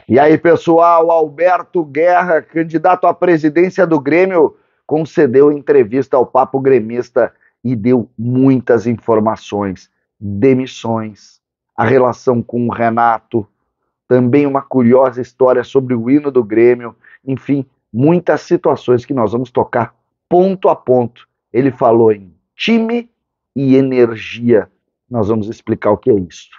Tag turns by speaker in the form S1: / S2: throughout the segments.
S1: E aí, pessoal, Alberto Guerra, candidato à presidência do Grêmio, concedeu entrevista ao Papo Gremista e deu muitas informações, demissões, a relação com o Renato, também uma curiosa história sobre o hino do Grêmio, enfim, muitas situações que nós vamos tocar ponto a ponto. Ele falou em time e energia. Nós vamos explicar o que é isso.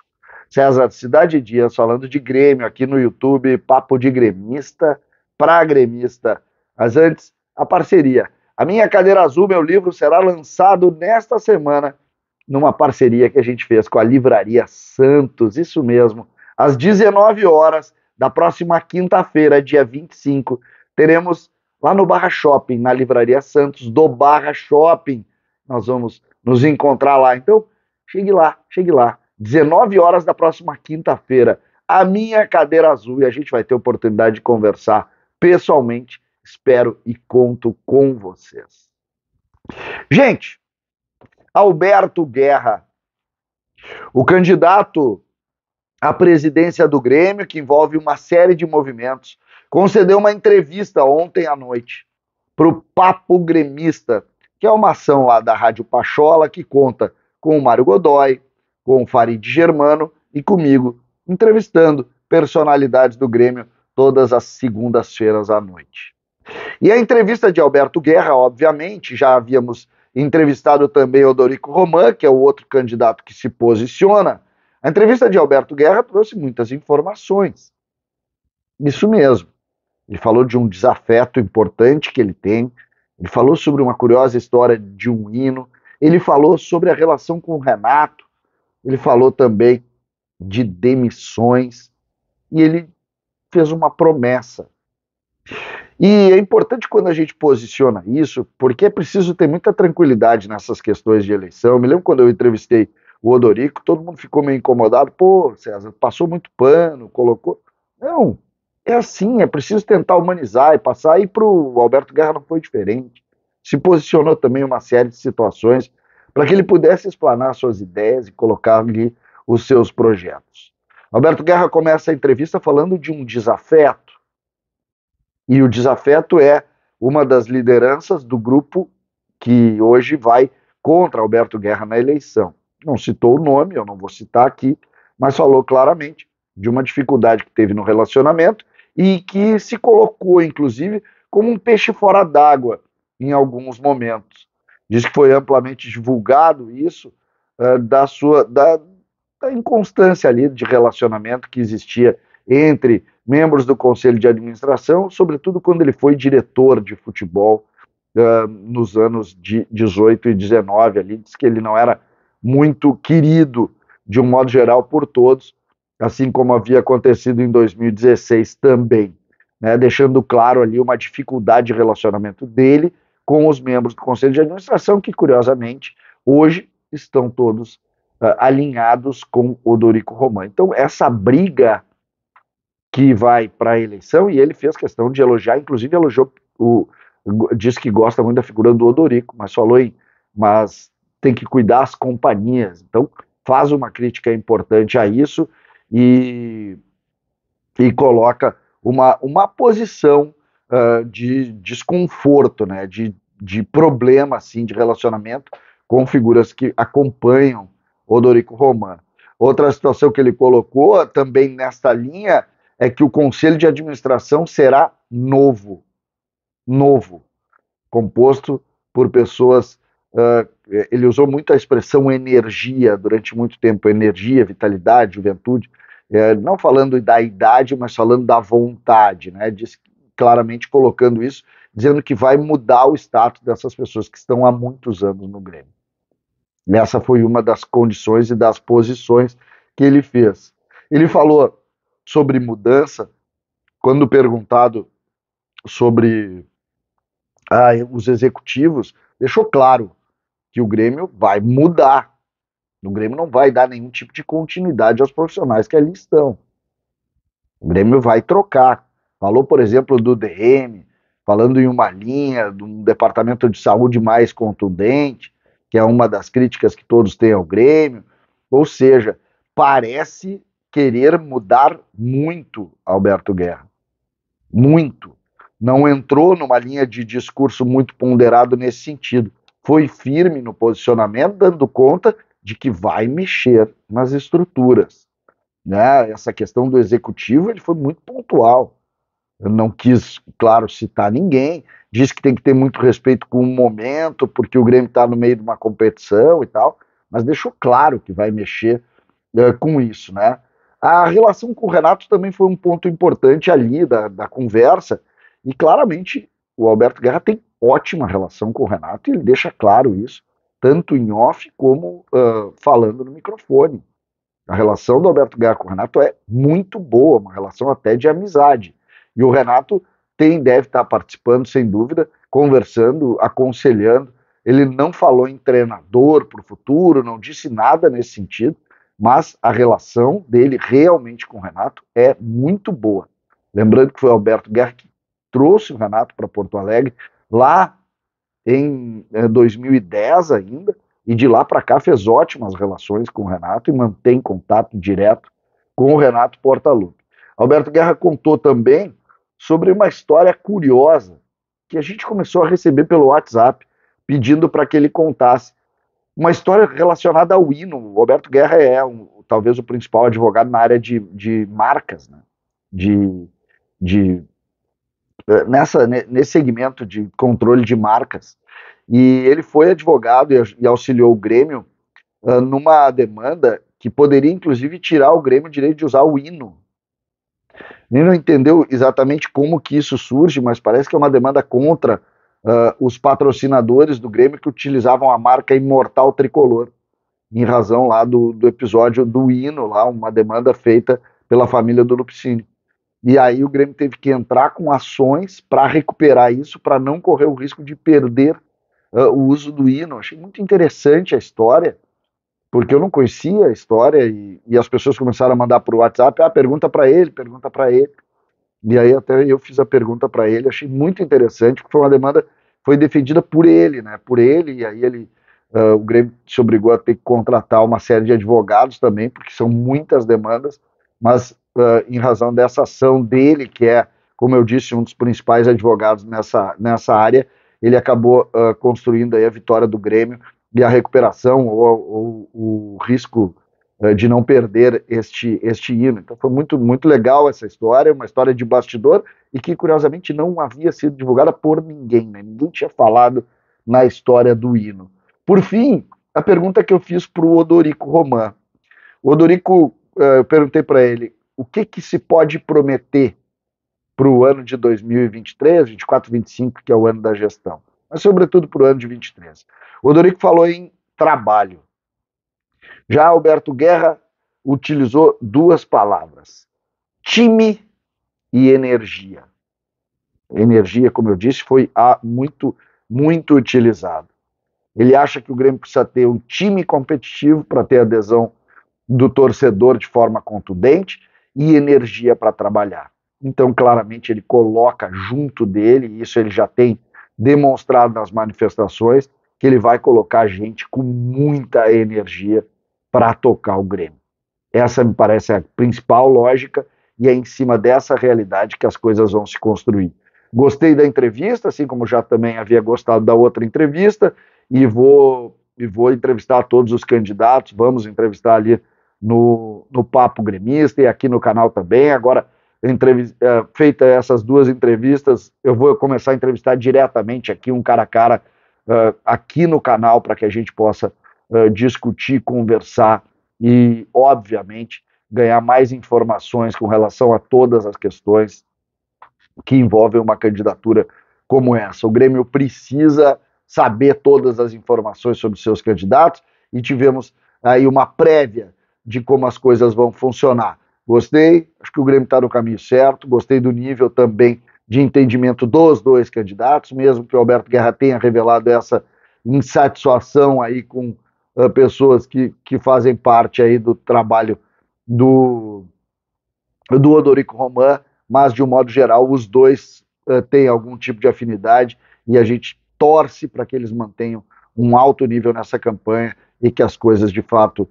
S1: César Cidade Dias falando de Grêmio aqui no YouTube, Papo de Gremista para Gremista. Mas antes, a parceria. A Minha Cadeira Azul, meu livro, será lançado nesta semana numa parceria que a gente fez com a Livraria Santos, isso mesmo. Às 19 horas da próxima quinta-feira, dia 25, teremos lá no Barra Shopping, na Livraria Santos, do Barra Shopping. Nós vamos nos encontrar lá. Então, chegue lá, chegue lá. 19 horas da próxima quinta-feira, A Minha Cadeira Azul, e a gente vai ter oportunidade de conversar pessoalmente. Espero e conto com vocês. Gente, Alberto Guerra, o candidato à presidência do Grêmio, que envolve uma série de movimentos, concedeu uma entrevista ontem à noite para o Papo Gremista, que é uma ação lá da Rádio Pachola, que conta com o Mário Godoy, com o Farid Germano e comigo, entrevistando personalidades do Grêmio todas as segundas-feiras à noite. E a entrevista de Alberto Guerra, obviamente, já havíamos entrevistado também Odorico Roman, que é o outro candidato que se posiciona. A entrevista de Alberto Guerra trouxe muitas informações. Isso mesmo. Ele falou de um desafeto importante que ele tem, ele falou sobre uma curiosa história de um hino, ele falou sobre a relação com o Renato, ele falou também de demissões e ele fez uma promessa. E é importante quando a gente posiciona isso, porque é preciso ter muita tranquilidade nessas questões de eleição. Eu me lembro quando eu entrevistei o Odorico, todo mundo ficou meio incomodado. Pô, César, passou muito pano, colocou... Não, é assim, é preciso tentar humanizar e passar. E para o Alberto Guerra não foi diferente. Se posicionou também em uma série de situações para que ele pudesse explanar suas ideias e colocar ali os seus projetos. Alberto Guerra começa a entrevista falando de um desafeto. E o desafeto é uma das lideranças do grupo que hoje vai contra Alberto Guerra na eleição. Não citou o nome, eu não vou citar aqui, mas falou claramente de uma dificuldade que teve no relacionamento e que se colocou, inclusive, como um peixe fora d'água em alguns momentos. Diz que foi amplamente divulgado isso da inconstância ali de relacionamento que existia entre membros do Conselho de Administração, sobretudo quando ele foi diretor de futebol nos anos de 18 e 19, ali, diz que ele não era muito querido, de um modo geral, por todos, assim como havia acontecido em 2016 também, né, deixando claro ali uma dificuldade de relacionamento dele com os membros do Conselho de Administração, que, curiosamente, hoje estão todos alinhados com Odorico Roman. Então, essa briga que vai para a eleição, e ele fez questão de elogiar, inclusive elogiou, diz que gosta muito da figura do Odorico, mas falou mas tem que cuidar as companhias. Então, faz uma crítica importante a isso e coloca uma posição de desconforto, né, de problema assim, de relacionamento com figuras que acompanham Odorico Roman. Outra situação que ele colocou também nesta linha é que o Conselho de Administração será novo, composto por pessoas, ele usou muito a expressão energia durante muito tempo, energia, vitalidade, juventude, não falando da idade, mas falando da vontade, né? Diz claramente colocando isso, dizendo que vai mudar o status dessas pessoas que estão há muitos anos no Grêmio. Essa foi uma das condições e das posições que ele fez. Ele falou sobre mudança, quando perguntado sobre os executivos, deixou claro que o Grêmio vai mudar. O Grêmio não vai dar nenhum tipo de continuidade aos profissionais que ali estão. O Grêmio vai trocar. Falou, por exemplo, do DM, falando em uma linha, de um departamento de saúde mais contundente, que é uma das críticas que todos têm ao Grêmio. Ou seja, parece querer mudar muito Alberto Guerra. Muito. Não entrou numa linha de discurso muito ponderado nesse sentido. Foi firme no posicionamento, dando conta de que vai mexer nas estruturas. Né? Essa questão do executivo, ele foi muito pontual. Eu não quis, claro, citar ninguém. Disse que tem que ter muito respeito com o momento, porque o Grêmio está no meio de uma competição e tal, mas deixou claro que vai mexer com isso, né? A relação com o Renato também foi um ponto importante ali da conversa, e claramente o Alberto Guerra tem ótima relação com o Renato, e ele deixa claro isso, tanto em off como falando no microfone. A relação do Alberto Guerra com o Renato é muito boa, uma relação até de amizade. E o Renato deve estar participando, sem dúvida, conversando, aconselhando. Ele não falou em treinador para o futuro, não disse nada nesse sentido, mas a relação dele realmente com o Renato é muito boa. Lembrando que foi o Alberto Guerra que trouxe o Renato para Porto Alegre lá em 2010 ainda, e de lá para cá fez ótimas relações com o Renato e mantém contato direto com o Renato Portaluppi. Alberto Guerra contou também sobre uma história curiosa que a gente começou a receber pelo WhatsApp, pedindo para que ele contasse. Uma história relacionada ao hino. O Alberto Guerra talvez o principal advogado na área de marcas, né? Nesse segmento de controle de marcas. E ele foi advogado e auxiliou o Grêmio numa demanda que poderia, inclusive, tirar o Grêmio o direito de usar o hino. Ele não entendeu exatamente como que isso surge, mas parece que é uma demanda contra os patrocinadores do Grêmio que utilizavam a marca Imortal Tricolor, em razão lá do episódio do hino, lá, uma demanda feita pela família do Lupicínio. E aí o Grêmio teve que entrar com ações para recuperar isso, para não correr o risco de perder o uso do hino. Achei muito interessante a história, porque eu não conhecia a história e as pessoas começaram a mandar por WhatsApp, pergunta para ele, pergunta para ele. E aí até eu fiz a pergunta para ele, achei muito interessante, porque foi uma demanda, foi defendida por ele, né? Por ele, e aí o Grêmio se obrigou a ter que contratar uma série de advogados também, porque são muitas demandas, mas em razão dessa ação dele, que é, como eu disse, um dos principais advogados nessa área, ele acabou construindo aí a vitória do Grêmio e a recuperação ou o risco de não perder este hino. Então foi muito, muito legal essa história, uma história de bastidor e que, curiosamente, não havia sido divulgada por ninguém, né? Ninguém tinha falado na história do hino. Por fim, a pergunta que eu fiz para o Odorico Roman. O Odorico, eu perguntei para ele o que se pode prometer para o ano de 2023, 24, 25, que é o ano da gestão, mas sobretudo para o ano de 23. O Odorico falou em trabalho. Já Alberto Guerra utilizou duas palavras: time e energia. Energia, como eu disse, foi muito, muito utilizado. Ele acha que o Grêmio precisa ter um time competitivo para ter adesão do torcedor de forma contundente e energia para trabalhar. Então, claramente, ele coloca junto dele, e isso ele já tem demonstrado nas manifestações, que ele vai colocar gente com muita energia para tocar o Grêmio. Essa me parece a principal lógica e é em cima dessa realidade que as coisas vão se construir. Gostei da entrevista, assim como já também havia gostado da outra entrevista, e vou entrevistar todos os candidatos, vamos entrevistar ali no Papo Gremista e aqui no canal também. Agora, feita essas duas entrevistas, eu vou começar a entrevistar diretamente aqui, um cara a cara, aqui no canal, para que a gente possa discutir, conversar e, obviamente, ganhar mais informações com relação a todas as questões que envolvem uma candidatura como essa. O Grêmio precisa saber todas as informações sobre seus candidatos e tivemos aí uma prévia de como as coisas vão funcionar. Gostei, acho que o Grêmio está no caminho certo, gostei do nível também de entendimento dos dois candidatos, mesmo que o Alberto Guerra tenha revelado essa insatisfação aí com pessoas que fazem parte aí do trabalho do Odorico Roman, mas de um modo geral os dois têm algum tipo de afinidade e a gente torce para que eles mantenham um alto nível nessa campanha e que as coisas de fato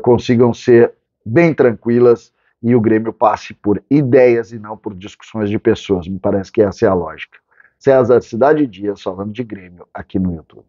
S1: consigam ser bem tranquilas e o Grêmio passe por ideias e não por discussões de pessoas. Me parece que essa é a lógica. César, Cidade Dias, falando de Grêmio aqui no YouTube.